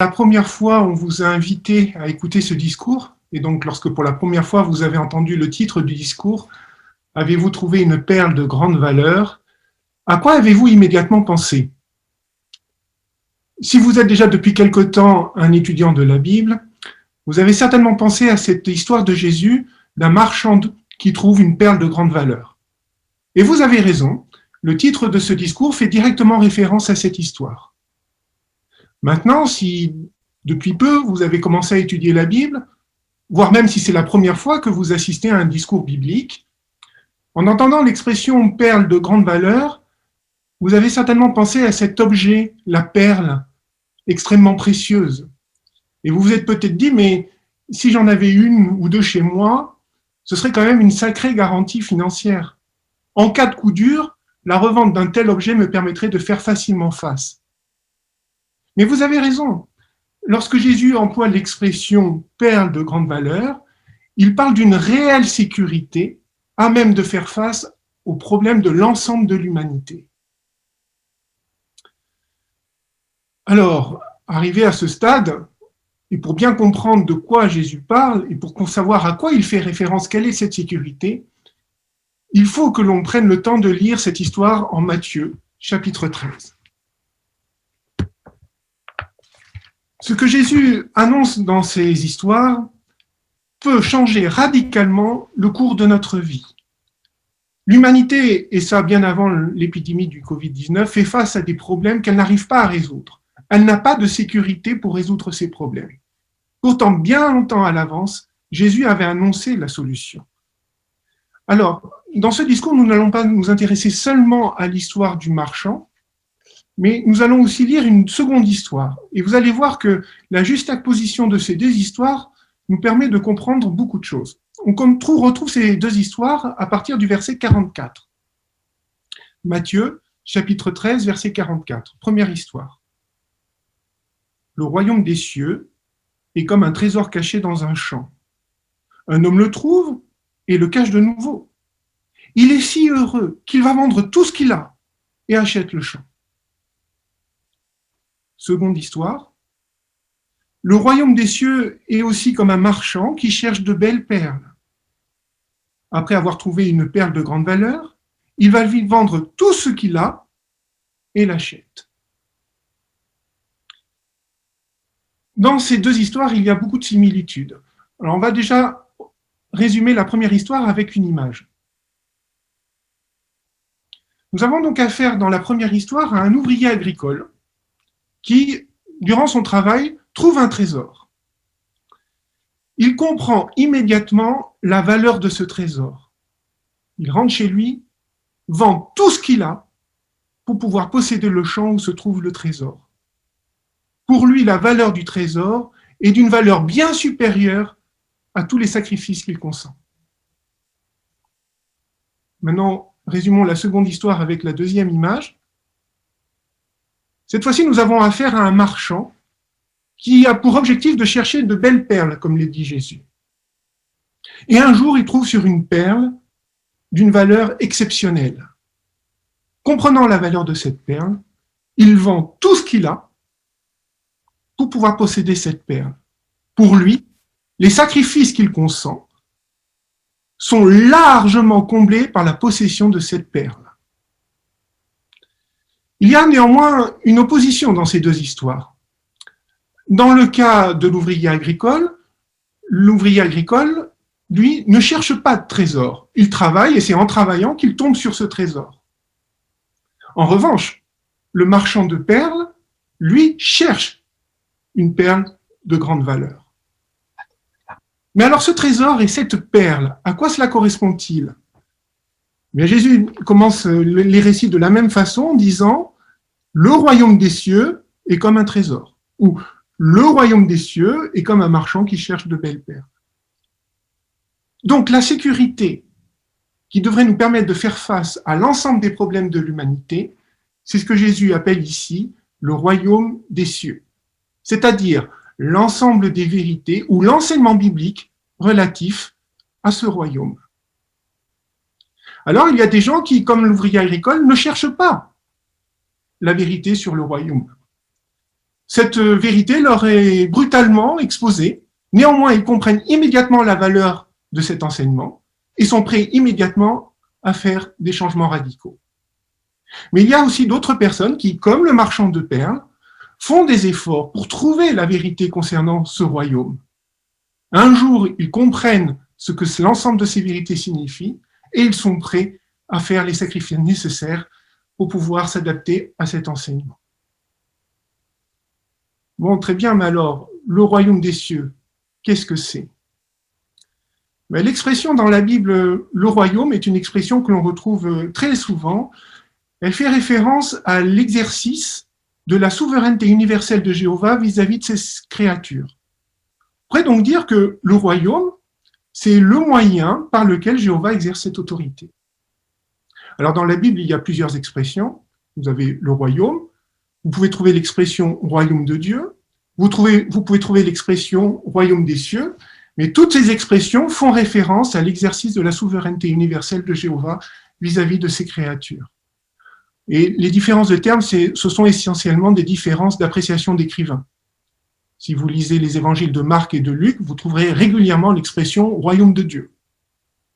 la première fois on vous a invité à écouter ce discours, et donc lorsque pour la première fois vous avez entendu le titre du discours, avez-vous trouvé une perle de grande valeur? À quoi avez-vous immédiatement pensé? Si vous êtes déjà depuis quelque temps un étudiant de la Bible, vous avez certainement pensé à cette histoire de Jésus, d'un marchand qui trouve une perle de grande valeur. Et vous avez raison, le titre de ce discours fait directement référence à cette histoire. Maintenant, si depuis peu vous avez commencé à étudier la Bible, voire même si c'est la première fois que vous assistez à un discours biblique, en entendant l'expression perle de grande valeur, vous avez certainement pensé à cet objet, la perle, extrêmement précieuse. Et vous vous êtes peut-être dit, mais si j'en avais une ou deux chez moi, ce serait quand même une sacrée garantie financière. En cas de coup dur, la revente d'un tel objet me permettrait de faire facilement face. Mais vous avez raison. Lorsque Jésus emploie l'expression perle de grande valeur, il parle d'une réelle sécurité à même de faire face aux problèmes de l'ensemble de l'humanité. Alors, arrivé à ce stade, et pour bien comprendre de quoi Jésus parle, et pour savoir à quoi il fait référence, quelle est cette sécurité, il faut que l'on prenne le temps de lire cette histoire en Matthieu, chapitre 13. Ce que Jésus annonce dans ces histoires peut changer radicalement le cours de notre vie. L'humanité, et ça bien avant l'épidémie du Covid-19, fait face à des problèmes qu'elle n'arrive pas à résoudre. Elle n'a pas de sécurité pour résoudre ces problèmes. Pourtant, bien longtemps à l'avance, Jésus avait annoncé la solution. Alors, dans ce discours, nous n'allons pas nous intéresser seulement à l'histoire du marchand, mais nous allons aussi lire une seconde histoire. Et vous allez voir que la juxtaposition de ces deux histoires nous permet de comprendre beaucoup de choses. On retrouve ces deux histoires à partir du verset 44. Matthieu, chapitre 13, verset 44. Première histoire. Le royaume des cieux est comme un trésor caché dans un champ. Un homme le trouve et le cache de nouveau. Il est si heureux qu'il va vendre tout ce qu'il a et achète le champ. Seconde histoire. Le royaume des cieux est aussi comme un marchand qui cherche de belles perles. Après avoir trouvé une perle de grande valeur, il va lui vendre tout ce qu'il a et l'achète. Dans ces deux histoires, il y a beaucoup de similitudes. Alors, on va déjà résumer la première histoire avec une image. Nous avons donc affaire dans la première histoire à un ouvrier agricole qui, durant son travail, trouve un trésor. Il comprend immédiatement la valeur de ce trésor. Il rentre chez lui, vend tout ce qu'il a pour pouvoir posséder le champ où se trouve le trésor. Pour lui, la valeur du trésor est d'une valeur bien supérieure à tous les sacrifices qu'il consent. Maintenant, résumons la seconde histoire avec la deuxième image. Cette fois-ci, nous avons affaire à un marchand qui a pour objectif de chercher de belles perles, comme l'a dit Jésus. Et un jour, il trouve sur une perle d'une valeur exceptionnelle. Comprenant la valeur de cette perle, il vend tout ce qu'il a pour pouvoir posséder cette perle. Pour lui, les sacrifices qu'il consent sont largement comblés par la possession de cette perle. Il y a néanmoins une opposition dans ces deux histoires. Dans le cas de l'ouvrier agricole, lui, ne cherche pas de trésor. Il travaille et c'est en travaillant qu'il tombe sur ce trésor. En revanche, le marchand de perles, lui, cherche une perle de grande valeur. Mais alors ce trésor et cette perle, à quoi cela correspond-il? Bien, Jésus commence les récits de la même façon en disant « Le royaume des cieux est comme un trésor » ou « Le royaume des cieux est comme un marchand qui cherche de belles perles ». Donc la sécurité qui devrait nous permettre de faire face à l'ensemble des problèmes de l'humanité, c'est ce que Jésus appelle ici le royaume des cieux, c'est-à-dire l'ensemble des vérités ou l'enseignement biblique relatif à ce royaume. Alors, il y a des gens qui, comme l'ouvrier agricole, ne cherchent pas la vérité sur le royaume. cette vérité leur est brutalement exposée. Néanmoins, ils comprennent immédiatement la valeur de cet enseignement et sont prêts immédiatement à faire des changements radicaux. Mais il y a aussi d'autres personnes qui, comme le marchand de perles, font des efforts pour trouver la vérité concernant ce royaume. Un jour, ils comprennent ce que l'ensemble de ces vérités signifie et ils sont prêts à faire les sacrifices nécessaires pour pouvoir s'adapter à cet enseignement. Bon, très bien, mais alors, le royaume des cieux, qu'est-ce que c'est? L'expression dans la Bible, le royaume, est une expression que l'on retrouve très souvent. Elle fait référence à l'exercice de la souveraineté universelle de Jéhovah vis-à-vis de ses créatures. On pourrait donc dire que le royaume, c'est le moyen par lequel Jéhovah exerce cette autorité. Alors dans la Bible, il y a plusieurs expressions. Vous avez le royaume, vous pouvez trouver l'expression royaume de Dieu, vous pouvez trouver l'expression royaume des cieux, mais toutes ces expressions font référence à l'exercice de la souveraineté universelle de Jéhovah vis-à-vis de ses créatures. Et les différences de termes, ce sont essentiellement des différences d'appréciation d'écrivains. Si vous lisez les évangiles de Marc et de Luc, vous trouverez régulièrement l'expression royaume de Dieu.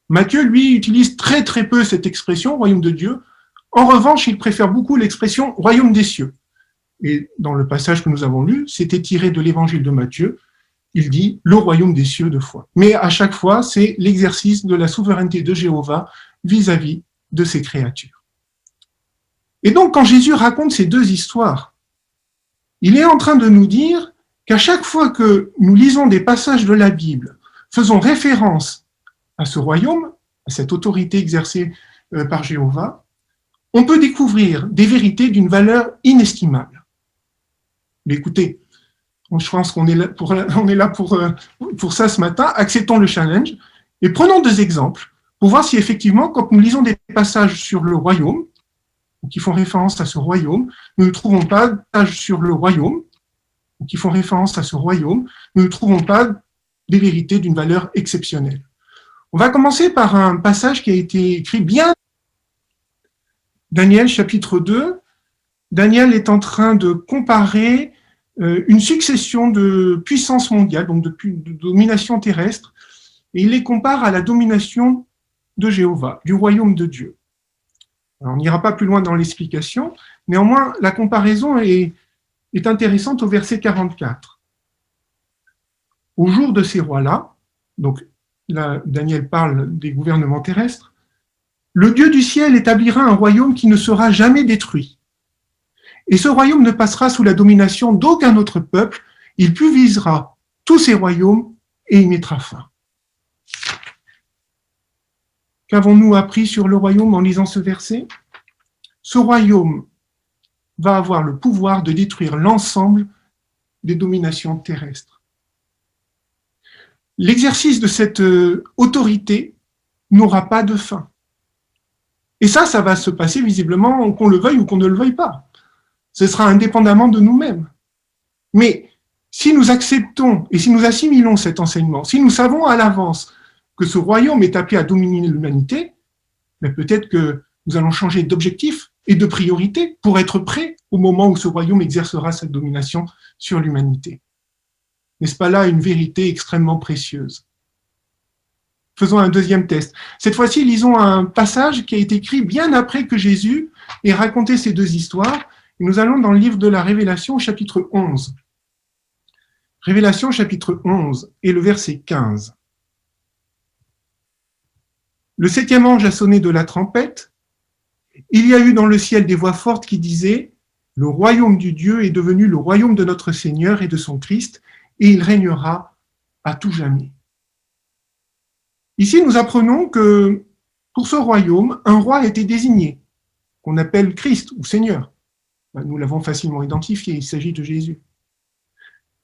Matthieu, lui, utilise très très peu cette expression royaume de Dieu. En revanche, il préfère beaucoup l'expression royaume des cieux. Et dans le passage que nous avons lu, c'était tiré de l'évangile de Matthieu. Il dit le royaume des cieux 2 fois. Mais à chaque fois, c'est l'exercice de la souveraineté de Jéhovah vis-à-vis de ses créatures. Et donc, quand Jésus raconte ces 2 histoires, il est en train de nous dire qu'à chaque fois que nous lisons des passages de la Bible faisant référence à ce royaume, à cette autorité exercée par Jéhovah, on peut découvrir des vérités d'une valeur inestimable. Mais écoutez, je pense qu'on est là pour ça ce matin. Acceptons le challenge et prenons 2 exemples pour voir si effectivement, quand nous lisons des passages sur le royaume, qui font référence à ce royaume, nous ne trouvons pas de passages sur le royaume, qui font référence à ce royaume, nous ne trouvons pas des vérités d'une valeur exceptionnelle. On va commencer par un passage qui a été écrit bien. Daniel, chapitre 2. Daniel est en train de comparer une succession de puissances mondiales, donc de domination terrestre, et il les compare à la domination de Jéhovah, du royaume de Dieu. Alors, on n'ira pas plus loin dans l'explication, néanmoins, la comparaison est intéressante au verset 44. Au jour de ces rois-là, donc là, Daniel parle des gouvernements terrestres, le Dieu du ciel établira un royaume qui ne sera jamais détruit. Et ce royaume ne passera sous la domination d'aucun autre peuple, il pulvérisera tous ces royaumes et y mettra fin. Qu'avons-nous appris sur le royaume en lisant ce verset? Ce royaume va avoir le pouvoir de détruire l'ensemble des dominations terrestres. L'exercice de cette autorité n'aura pas de fin. Et ça va se passer visiblement qu'on le veuille ou qu'on ne le veuille pas. Ce sera indépendamment de nous-mêmes. Mais si nous acceptons et si nous assimilons cet enseignement, si nous savons à l'avance que ce royaume est appelé à dominer l'humanité, mais peut-être que nous allons changer d'objectif et de priorité pour être prêts au moment où ce royaume exercera sa domination sur l'humanité. N'est-ce pas là une vérité extrêmement précieuse? Faisons un 2e test. Cette fois-ci, lisons un passage qui a été écrit bien après que Jésus ait raconté ces 2 histoires. Et nous allons dans le livre de la Révélation, chapitre 11. Révélation, chapitre 11, et le verset 15. Le 7e ange a sonné de la trompette. Il y a eu dans le ciel des voix fortes qui disaient « Le royaume du Dieu est devenu le royaume de notre Seigneur et de son Christ, et il régnera à tout jamais. » Ici, nous apprenons que pour ce royaume, un roi a été désigné, qu'on appelle Christ ou Seigneur. Nous l'avons facilement identifié, il s'agit de Jésus.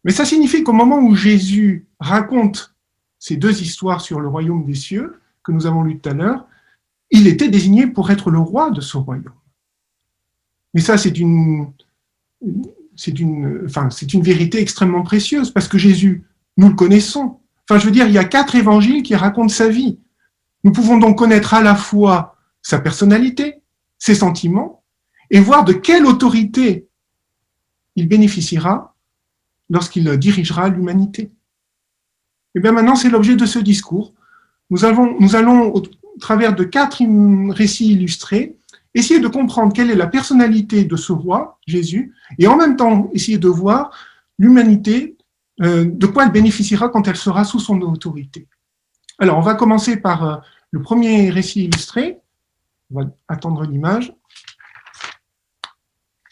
Mais ça signifie qu'au moment où Jésus raconte ces 2 histoires sur le royaume des cieux, que nous avons lues tout à l'heure, il était désigné pour être le roi de ce royaume. Mais ça, c'est une vérité extrêmement précieuse, parce que Jésus, nous le connaissons. Enfin, je veux dire, il y a 4 évangiles qui racontent sa vie. Nous pouvons donc connaître à la fois sa personnalité, ses sentiments, et voir de quelle autorité il bénéficiera lorsqu'il dirigera l'humanité. Et bien maintenant, c'est l'objet de ce discours. Nous allons, au travers de 4 récits illustrés, essayer de comprendre quelle est la personnalité de ce roi, Jésus, et en même temps essayer de voir l'humanité, de quoi elle bénéficiera quand elle sera sous son autorité. Alors, on va commencer par le premier récit illustré. On va attendre l'image.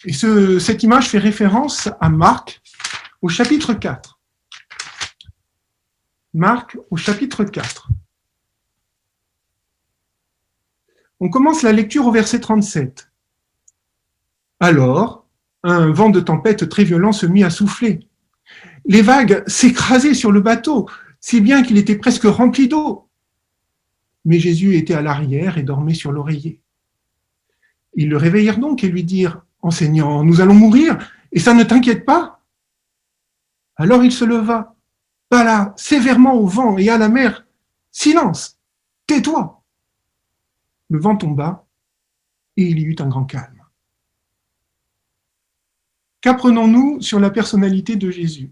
Et cette image fait référence à Marc au chapitre 4. Marc au chapitre 4. On commence la lecture au verset 37. Alors, un vent de tempête très violent se mit à souffler. Les vagues s'écrasaient sur le bateau, si bien qu'il était presque rempli d'eau. Mais Jésus était à l'arrière et dormait sur l'oreiller. Ils le réveillèrent donc et lui dirent « Enseignant, nous allons mourir, et ça ne t'inquiète pas ?» Alors il se leva, parla sévèrement au vent et à la mer « Silence, tais-toi !» Le vent tomba et il y eut un grand calme. Qu'apprenons-nous sur la personnalité de Jésus ?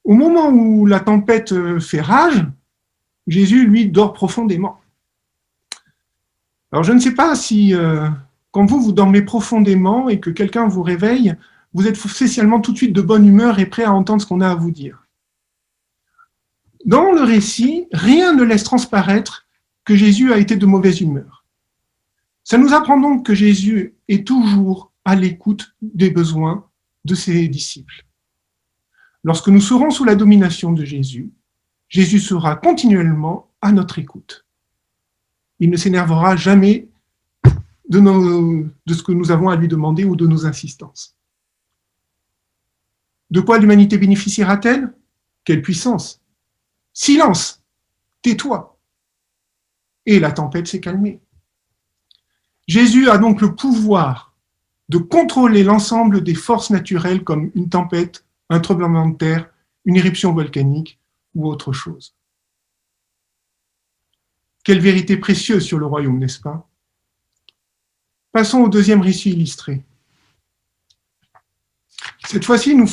Au moment où la tempête fait rage, Jésus, lui, dort profondément. Alors, je ne sais pas si, quand vous dormez profondément et que quelqu'un vous réveille, vous êtes spécialement tout de suite de bonne humeur et prêt à entendre ce qu'on a à vous dire. Dans le récit, rien ne laisse transparaître que Jésus a été de mauvaise humeur. Ça nous apprend donc que Jésus est toujours à l'écoute des besoins de ses disciples. Lorsque nous serons sous la domination de Jésus, Jésus sera continuellement à notre écoute. Il ne s'énervera jamais de ce que nous avons à lui demander ou de nos insistances. De quoi l'humanité bénéficiera-t-elle ? Quelle puissance ! Silence ! Tais-toi ! Et la tempête s'est calmée. Jésus a donc le pouvoir de contrôler l'ensemble des forces naturelles comme une tempête, un tremblement de terre, une éruption volcanique ou autre chose. Quelle vérité précieuse sur le royaume, n'est-ce pas ? Passons au deuxième récit illustré. Cette fois-ci, nous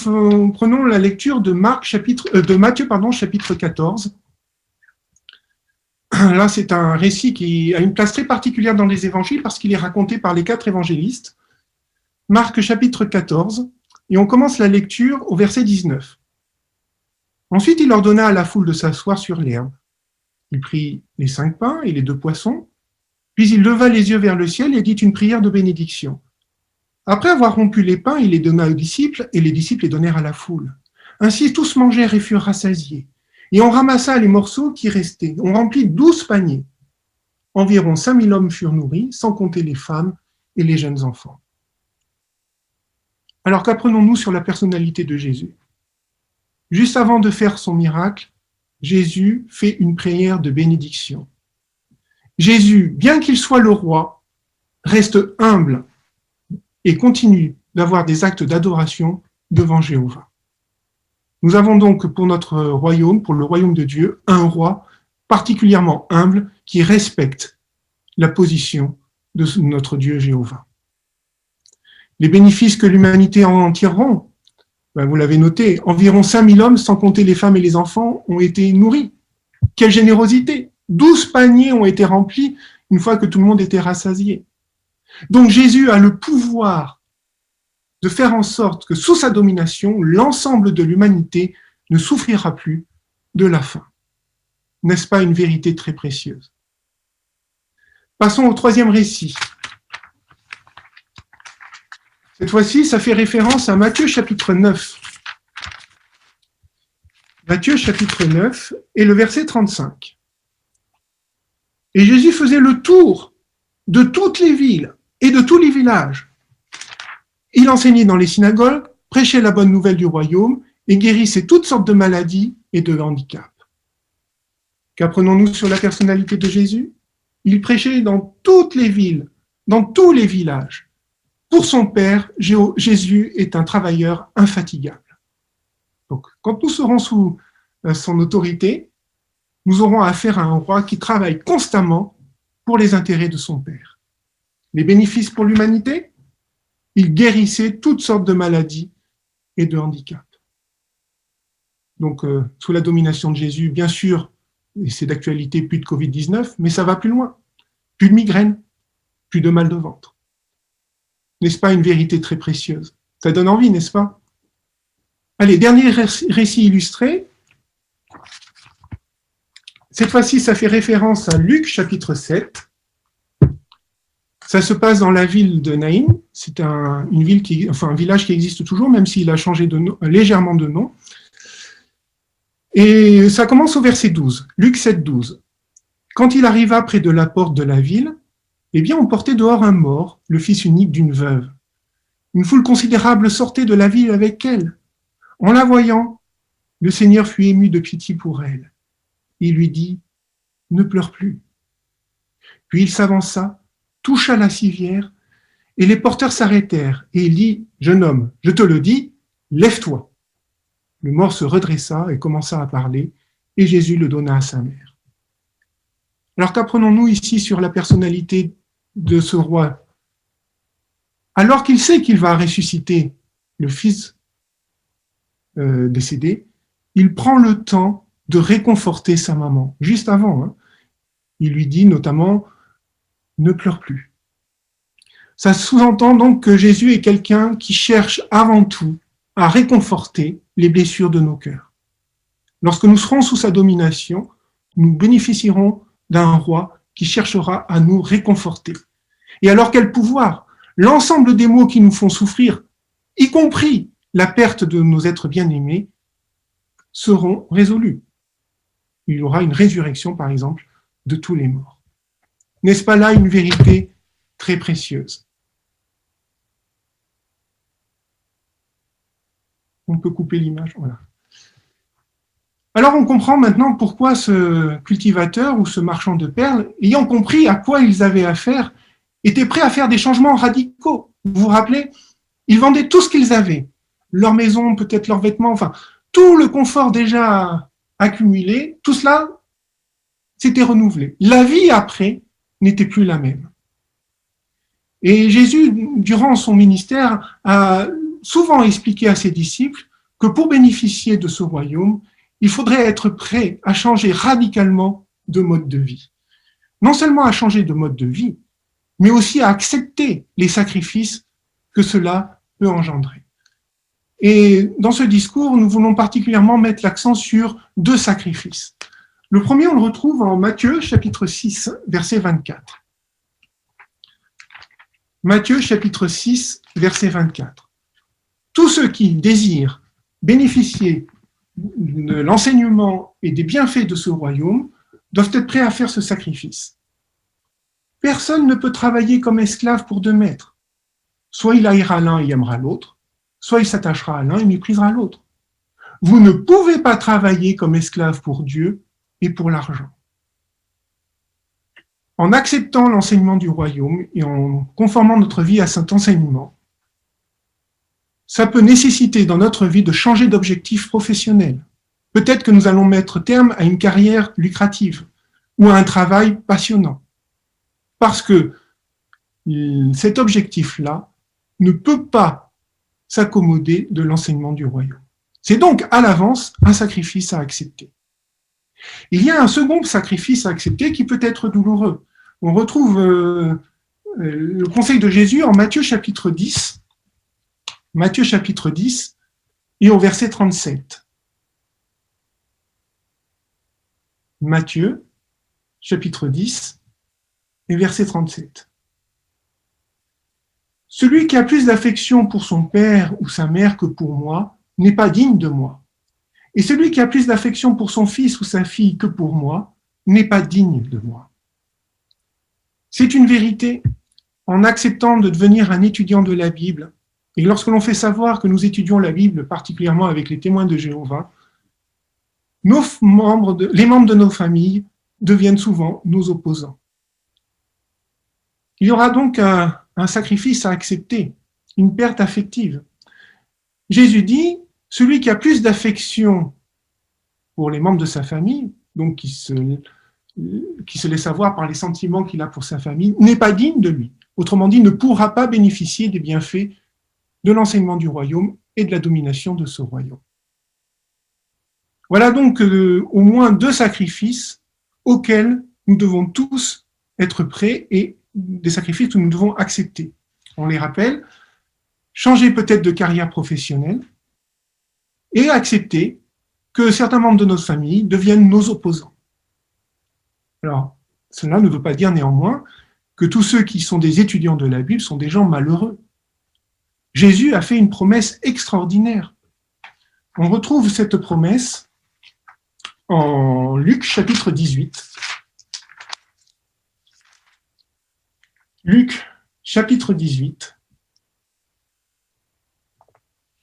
prenons la lecture de Matthieu, chapitre 14. Là, c'est un récit qui a une place très particulière dans les évangiles parce qu'il est raconté par les 4 évangélistes. Marc, chapitre 14, et on commence la lecture au verset 19. Ensuite, il ordonna à la foule de s'asseoir sur l'herbe. Il prit les 5 pains et les 2 poissons, puis il leva les yeux vers le ciel et dit une prière de bénédiction. Après avoir rompu les pains, il les donna aux disciples, et les disciples les donnèrent à la foule. Ainsi, tous mangèrent et furent rassasiés. Et on ramassa les morceaux qui restaient. On remplit 12 paniers. Environ 5000 hommes furent nourris, sans compter les femmes et les jeunes enfants. Alors qu'apprenons-nous sur la personnalité de Jésus ? Juste avant de faire son miracle, Jésus fait une prière de bénédiction. Jésus, bien qu'il soit le roi, reste humble et continue d'avoir des actes d'adoration devant Jéhovah. Nous avons donc pour notre royaume, pour le royaume de Dieu, un roi particulièrement humble qui respecte la position de notre Dieu Jéhovah. Les bénéfices que l'humanité en tireront, vous l'avez noté, environ 5000 hommes, sans compter les femmes et les enfants, ont été nourris. Quelle générosité ! 12 paniers ont été remplis une fois que tout le monde était rassasié. Donc Jésus a le pouvoir de faire en sorte que sous sa domination, l'ensemble de l'humanité ne souffrira plus de la faim. N'est-ce pas une vérité très précieuse ? Passons au troisième récit. Cette fois-ci, ça fait référence à Matthieu chapitre 9. Matthieu chapitre 9 et le verset 35. Et Jésus faisait le tour de toutes les villes et de tous les villages. Il enseignait dans les synagogues, prêchait la bonne nouvelle du royaume et guérissait toutes sortes de maladies et de handicaps. Qu'apprenons-nous sur la personnalité de Jésus ? Il prêchait dans toutes les villes, dans tous les villages. Pour son Père, Jésus est un travailleur infatigable. Donc, quand nous serons sous son autorité, nous aurons affaire à un roi qui travaille constamment pour les intérêts de son Père. Les bénéfices pour l'humanité ? Il guérissait toutes sortes de maladies et de handicaps. donc sous la domination de Jésus, bien sûr, et c'est d'actualité, plus de Covid-19, mais ça va plus loin. Plus de migraine, plus de mal de ventre. N'est-ce pas une vérité très précieuse? Ça donne envie, n'est-ce pas? Allez, dernier récit illustré. Cette fois-ci, ça fait référence à Luc, chapitre 7. Ça se passe dans la ville de Naïm. C'est un village qui existe toujours, même s'il a changé légèrement de nom. Et ça commence au verset 12, Luc 7, 12. Quand il arriva près de la porte de la ville, eh bien, on portait dehors un mort, le fils unique d'une veuve. Une foule considérable sortait de la ville avec elle. En la voyant, le Seigneur fut ému de pitié pour elle. Il lui dit, « Ne pleure plus. » Puis il s'avança, toucha la civière, et les porteurs s'arrêtèrent, et il dit, « Jeune homme, je te le dis, lève-toi. » Le mort se redressa et commença à parler, et Jésus le donna à sa mère. Alors qu'apprenons-nous ici sur la personnalité de ce roi? Alors qu'il sait qu'il va ressusciter le fils décédé, il prend le temps de réconforter sa maman. Juste avant, il lui dit notamment « Ne pleure plus ». Ça sous-entend donc que Jésus est quelqu'un qui cherche avant tout à réconforter les blessures de nos cœurs. Lorsque nous serons sous sa domination, nous bénéficierons d'un roi qui cherchera à nous réconforter. Et alors quel pouvoir? L'ensemble des maux qui nous font souffrir, y compris la perte de nos êtres bien-aimés, seront résolus. Il y aura une résurrection, par exemple, de tous les morts. N'est-ce pas là une vérité très précieuse? On peut couper l'image, voilà. Alors on comprend maintenant pourquoi ce cultivateur ou ce marchand de perles, ayant compris à quoi ils avaient affaire, était prêt à faire des changements radicaux. Vous vous rappelez? Ils vendaient tout ce qu'ils avaient, leur maison, peut-être leurs vêtements, enfin, tout le confort déjà accumulé, tout cela s'était renouvelé. La vie après n'était plus la même. Et Jésus, durant son ministère, a souvent expliqué à ses disciples que pour bénéficier de ce royaume, il faudrait être prêt à changer radicalement de mode de vie. Non seulement à changer de mode de vie, mais aussi à accepter les sacrifices que cela peut engendrer. Et dans ce discours, nous voulons particulièrement mettre l'accent sur deux sacrifices. Le premier, on le retrouve en Matthieu, chapitre 6, verset 24. Matthieu, chapitre 6, verset 24. Tous ceux qui désirent bénéficier de l'enseignement et des bienfaits de ce royaume doivent être prêts à faire ce sacrifice. Personne ne peut travailler comme esclave pour deux maîtres. Soit il haïra l'un et aimera l'autre, soit il s'attachera à l'un et méprisera l'autre. Vous ne pouvez pas travailler comme esclave pour Dieu et pour l'argent. En acceptant l'enseignement du royaume et en conformant notre vie à cet enseignement, ça peut nécessiter dans notre vie de changer d'objectif professionnel. Peut-être que nous allons mettre terme à une carrière lucrative ou à un travail passionnant. Parce que cet objectif-là ne peut pas s'accommoder de l'enseignement du royaume. C'est donc à l'avance un sacrifice à accepter. Il y a un second sacrifice à accepter qui peut être douloureux. On retrouve le conseil de Jésus en Matthieu chapitre 10, et au verset 37. Matthieu, chapitre 10, et verset 37. Celui qui a plus d'affection pour son père ou sa mère que pour moi n'est pas digne de moi. Et celui qui a plus d'affection pour son fils ou sa fille que pour moi n'est pas digne de moi. C'est une vérité. En acceptant de devenir un étudiant de la Bible, et lorsque l'on fait savoir que nous étudions la Bible, particulièrement avec les témoins de Jéhovah, les membres de nos familles deviennent souvent nos opposants. Il y aura donc un sacrifice à accepter, une perte affective. Jésus dit, celui qui a plus d'affection pour les membres de sa famille, donc qui se laisse avoir par les sentiments qu'il a pour sa famille, n'est pas digne de lui. Autrement dit, ne pourra pas bénéficier des bienfaits de l'enseignement du royaume et de la domination de ce royaume. Voilà donc au moins 2 sacrifices auxquels nous devons tous être prêts et des sacrifices que nous devons accepter. On les rappelle, changer peut-être de carrière professionnelle et accepter que certains membres de notre famille deviennent nos opposants. Alors, cela ne veut pas dire néanmoins que tous ceux qui sont des étudiants de la Bible sont des gens malheureux. Jésus a fait une promesse extraordinaire. On retrouve cette promesse en Luc chapitre 18. Luc chapitre 18,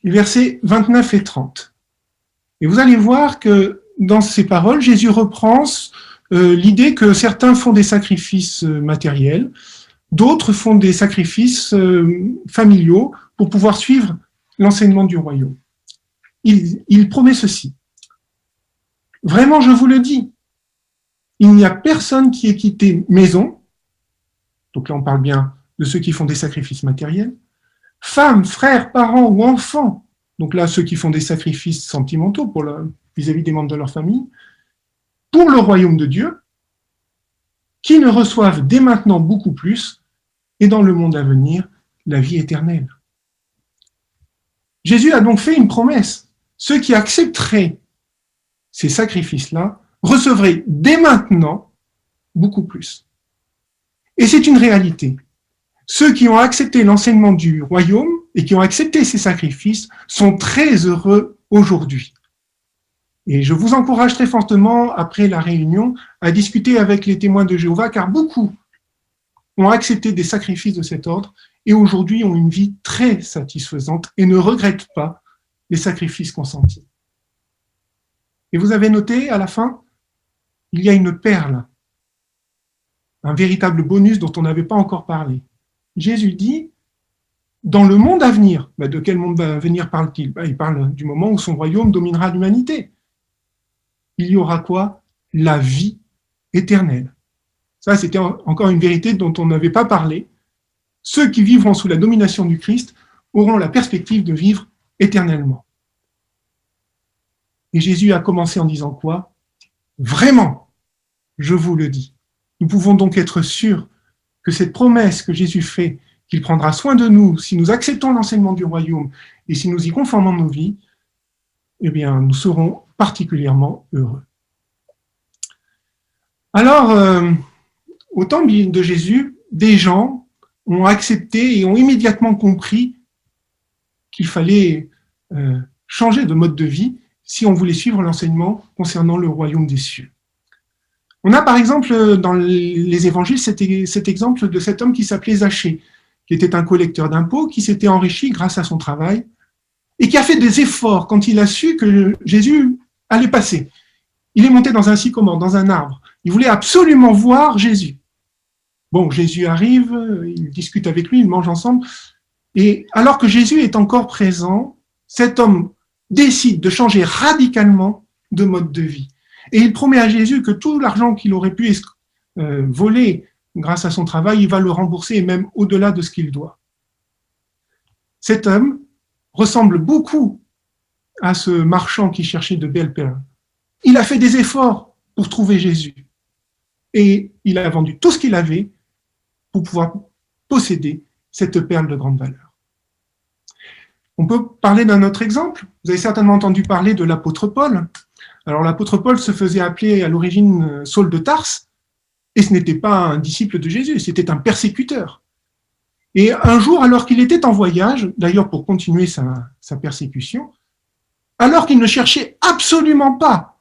versets 29 et 30. Et vous allez voir que dans ces paroles, Jésus reprend l'idée que certains font des sacrifices matériels, d'autres font des sacrifices familiaux pour pouvoir suivre l'enseignement du royaume. Il promet ceci. Vraiment, je vous le dis, il n'y a personne qui ait quitté maison, donc là on parle bien de ceux qui font des sacrifices matériels, femmes, frères, parents ou enfants, donc là ceux qui font des sacrifices sentimentaux vis-à-vis des membres de leur famille, pour le royaume de Dieu, qui ne reçoivent dès maintenant beaucoup plus, et dans le monde à venir, la vie éternelle. Jésus a donc fait une promesse. Ceux qui accepteraient ces sacrifices-là recevraient dès maintenant beaucoup plus. Et c'est une réalité. Ceux qui ont accepté l'enseignement du royaume et qui ont accepté ces sacrifices sont très heureux aujourd'hui. Et je vous encourage très fortement, après la réunion, à discuter avec les témoins de Jéhovah, car beaucoup ont accepté des sacrifices de cet ordre et aujourd'hui ont une vie très satisfaisante et ne regrettent pas les sacrifices consentis. Et vous avez noté, à la fin, il y a une perle, un véritable bonus dont on n'avait pas encore parlé. Jésus dit, dans le monde à venir, de quel monde à venir parle-t-il ? Il parle du moment où son royaume dominera l'humanité. Il y aura quoi ? La vie éternelle. Ça, c'était encore une vérité dont on n'avait pas parlé. Ceux qui vivront sous la domination du Christ auront la perspective de vivre éternellement. Et Jésus a commencé en disant quoi ? Vraiment, je vous le dis. Nous pouvons donc être sûrs que cette promesse que Jésus fait, qu'il prendra soin de nous si nous acceptons l'enseignement du royaume et si nous y conformons nos vies, eh bien, nous serons particulièrement heureux. Alors, au temps de Jésus, des gens ont accepté et ont immédiatement compris qu'il fallait changer de mode de vie si on voulait suivre l'enseignement concernant le royaume des cieux. On a par exemple dans les évangiles cet exemple de cet homme qui s'appelait Zachée, qui était un collecteur d'impôts, qui s'était enrichi grâce à son travail et qui a fait des efforts quand il a su que Jésus allait passer. Il est monté dans un sycomore, dans un arbre. Il voulait absolument voir Jésus. Bon, Jésus arrive, il discute avec lui, ils mangent ensemble. Et alors que Jésus est encore présent, cet homme décide de changer radicalement de mode de vie. Et il promet à Jésus que tout l'argent qu'il aurait pu voler grâce à son travail, il va le rembourser et même au-delà de ce qu'il doit. Cet homme ressemble beaucoup à ce marchand qui cherchait de belles perles. Il a fait des efforts pour trouver Jésus. Et il a vendu tout ce qu'il avait pour pouvoir posséder cette perle de grande valeur. On peut parler d'un autre exemple. Vous avez certainement entendu parler de l'apôtre Paul. Alors l'apôtre Paul se faisait appeler à l'origine Saul de Tarse, et ce n'était pas un disciple de Jésus, c'était un persécuteur. Et un jour, alors qu'il était en voyage, d'ailleurs pour continuer sa persécution, alors qu'il ne cherchait absolument pas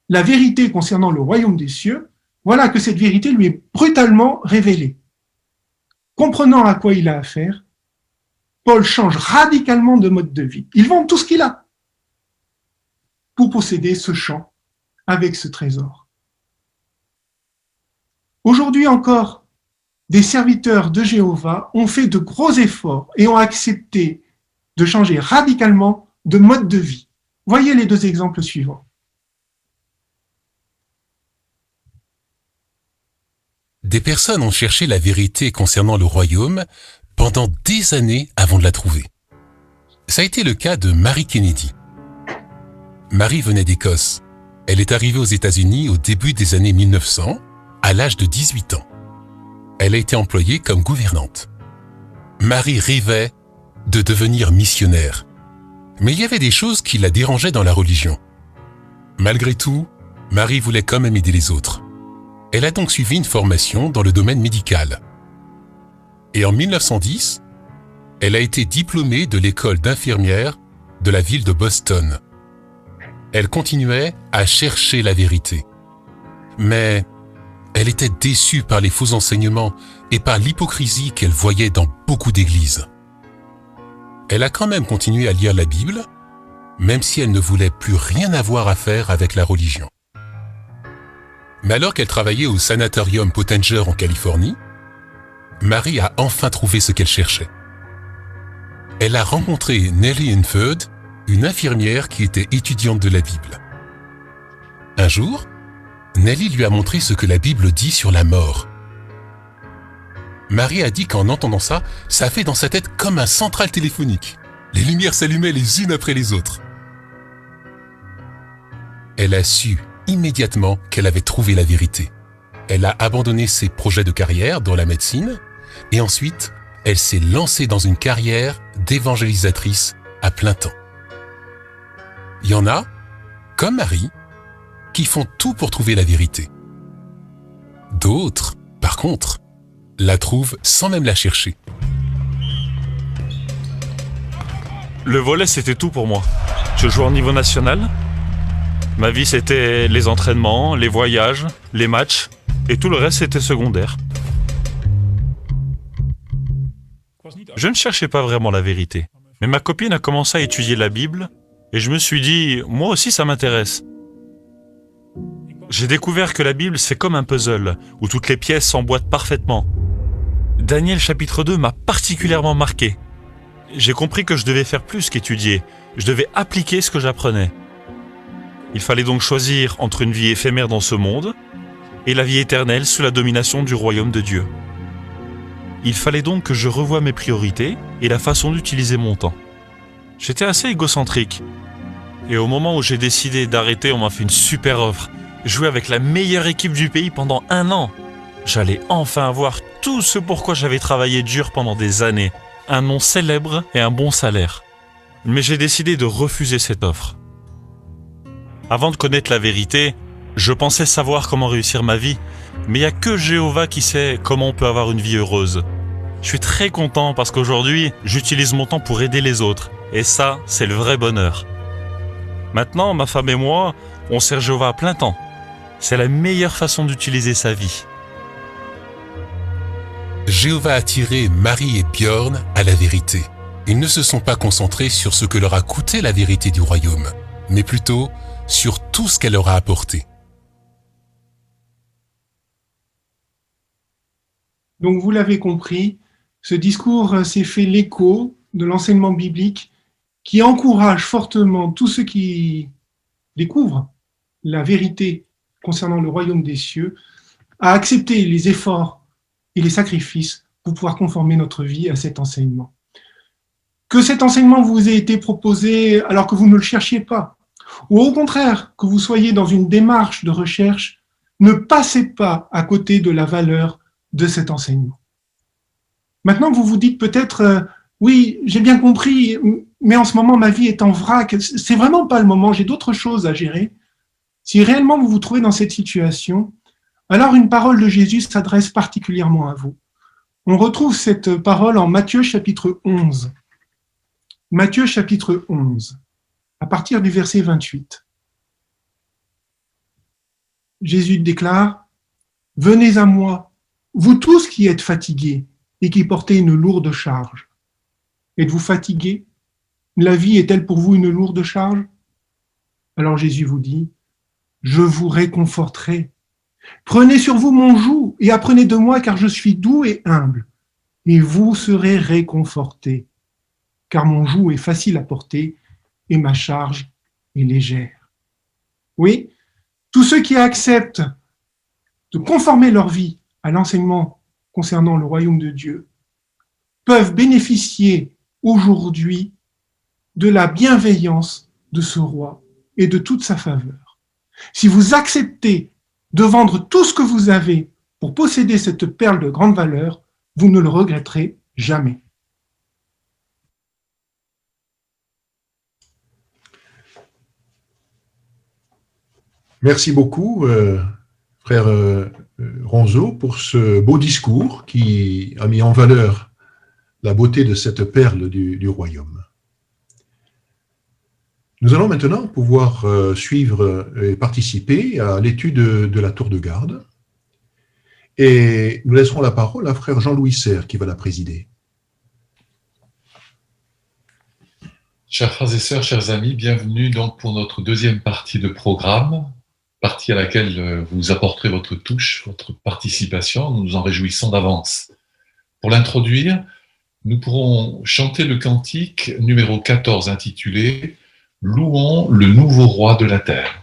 la vérité concernant le royaume des cieux, voilà que cette vérité lui est brutalement révélée. Comprenant à quoi il a affaire, Paul change radicalement de mode de vie. Il vend tout ce qu'il a pour posséder ce champ avec ce trésor. Aujourd'hui encore, des serviteurs de Jéhovah ont fait de gros efforts et ont accepté de changer radicalement de mode de vie. Voyez les deux exemples suivants. Des personnes ont cherché la vérité concernant le royaume pendant des années avant de la trouver. Ça a été le cas de Mary Kennedy. Marie venait d'Écosse. Elle est arrivée aux États-Unis au début des années 1900, à l'âge de 18 ans. Elle a été employée comme gouvernante. Marie rêvait de devenir missionnaire. Mais il y avait des choses qui la dérangeaient dans la religion. Malgré tout, Marie voulait quand même aider les autres. Elle a donc suivi une formation dans le domaine médical. Et en 1910, elle a été diplômée de l'école d'infirmière de la ville de Boston. Elle continuait à chercher la vérité. Mais elle était déçue par les faux enseignements et par l'hypocrisie qu'elle voyait dans beaucoup d'églises. Elle a quand même continué à lire la Bible, même si elle ne voulait plus rien avoir à faire avec la religion. Mais alors qu'elle travaillait au sanatorium Pottinger en Californie, Marie a enfin trouvé ce qu'elle cherchait. Elle a rencontré Nellie Inford, une infirmière qui était étudiante de la Bible. Un jour, Nellie lui a montré ce que la Bible dit sur la mort. Marie a dit qu'en entendant ça, ça a fait dans sa tête comme un central téléphonique. Les lumières s'allumaient les unes après les autres. Elle a su immédiatement qu'elle avait trouvé la vérité. Elle a abandonné ses projets de carrière dans la médecine et ensuite, elle s'est lancée dans une carrière d'évangélisatrice à plein temps. Il y en a, comme Marie, qui font tout pour trouver la vérité. D'autres, par contre, la trouvent sans même la chercher. Le volley, c'était tout pour moi. Je jouais au niveau national. Ma vie, c'était les entraînements, les voyages, les matchs, et tout le reste, c'était secondaire. Je ne cherchais pas vraiment la vérité. Mais ma copine a commencé à étudier la Bible, et je me suis dit, moi aussi, ça m'intéresse. J'ai découvert que la Bible, c'est comme un puzzle, où toutes les pièces s'emboîtent parfaitement. Daniel chapitre 2 m'a particulièrement marqué. J'ai compris que je devais faire plus qu'étudier. Je devais appliquer ce que j'apprenais. Il fallait donc choisir entre une vie éphémère dans ce monde et la vie éternelle sous la domination du royaume de Dieu. Il fallait donc que je revoie mes priorités et la façon d'utiliser mon temps. J'étais assez égocentrique. Et au moment où j'ai décidé d'arrêter, on m'a fait une super offre. Jouer avec la meilleure équipe du pays pendant 1 an. J'allais enfin avoir tout ce pourquoi j'avais travaillé dur pendant des années. Un nom célèbre et un bon salaire. Mais j'ai décidé de refuser cette offre. Avant de connaître la vérité, je pensais savoir comment réussir ma vie, mais il n'y a que Jéhovah qui sait comment on peut avoir une vie heureuse. Je suis très content parce qu'aujourd'hui, j'utilise mon temps pour aider les autres, et ça, c'est le vrai bonheur. Maintenant, ma femme et moi, on sert Jéhovah à plein temps. C'est la meilleure façon d'utiliser sa vie. Jéhovah a attiré Marie et Björn à la vérité. Ils ne se sont pas concentrés sur ce que leur a coûté la vérité du royaume, mais plutôt sur tout ce qu'elle leur a apporté. Donc vous l'avez compris, ce discours s'est fait l'écho de l'enseignement biblique qui encourage fortement tous ceux qui découvrent la vérité concernant le royaume des cieux à accepter les efforts et les sacrifices pour pouvoir conformer notre vie à cet enseignement. Que cet enseignement vous ait été proposé alors que vous ne le cherchiez pas, ou au contraire, que vous soyez dans une démarche de recherche, ne passez pas à côté de la valeur de cet enseignement. Maintenant, vous vous dites peut-être, oui, j'ai bien compris, mais en ce moment, ma vie est en vrac, c'est vraiment pas le moment, j'ai d'autres choses à gérer. Si réellement vous vous trouvez dans cette situation, alors une parole de Jésus s'adresse particulièrement à vous. On retrouve cette parole en Matthieu chapitre 11. Matthieu chapitre 11, à partir du verset 28. Jésus déclare, « Venez à moi, vous tous qui êtes fatigués et qui portez une lourde charge. Êtes-vous fatigués? La vie est-elle pour vous une lourde charge? » Alors Jésus vous dit, « Je vous réconforterai. Prenez sur vous mon joug et apprenez de moi car je suis doux et humble, et vous serez réconfortés. Car mon joug est facile à porter et ma charge est légère. » Oui, tous ceux qui acceptent de conformer leur vie à l'enseignement concernant le royaume de Dieu peuvent bénéficier aujourd'hui de la bienveillance de ce roi et de toute sa faveur. Si vous acceptez de vendre tout ce que vous avez pour posséder cette perle de grande valeur, vous ne le regretterez jamais. Merci beaucoup, frère Ronzo, pour ce beau discours qui a mis en valeur la beauté de cette perle du royaume. Nous allons maintenant pouvoir suivre et participer à l'étude de la tour de garde. Et nous laisserons la parole à frère Jean-Louis Serre qui va la présider. Chers frères et sœurs, chers amis, bienvenue donc pour notre deuxième partie de programme, partie à laquelle vous apporterez votre touche, votre participation. Nous nous en réjouissons d'avance. Pour l'introduire, nous pourrons chanter le cantique numéro 14 intitulé « Louons le nouveau roi de la terre ».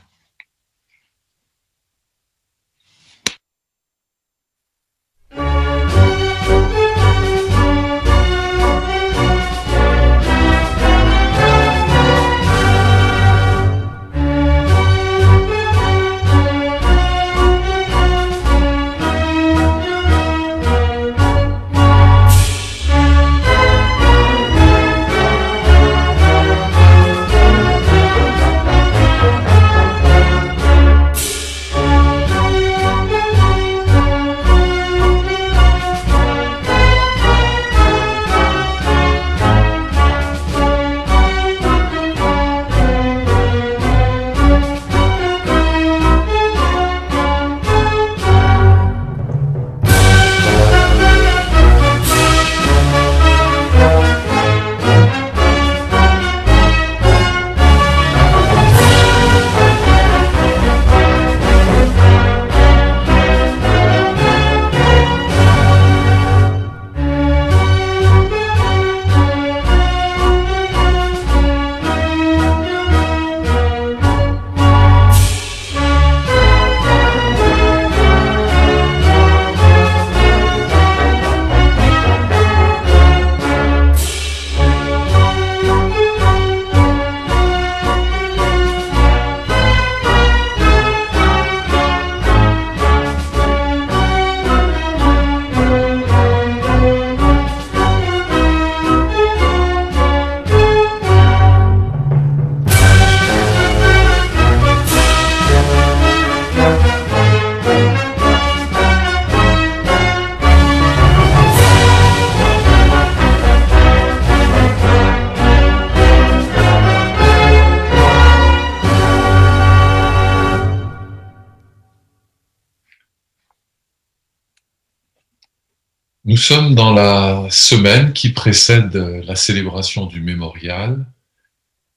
Nous sommes dans la semaine qui précède la célébration du mémorial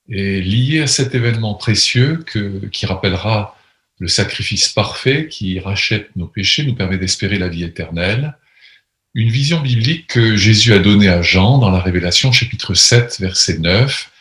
et lié à cet événement précieux qui rappellera le sacrifice parfait qui rachète nos péchés, nous permet d'espérer la vie éternelle. Une vision biblique que Jésus a donnée à Jean dans la Révélation chapitre 7 verset 9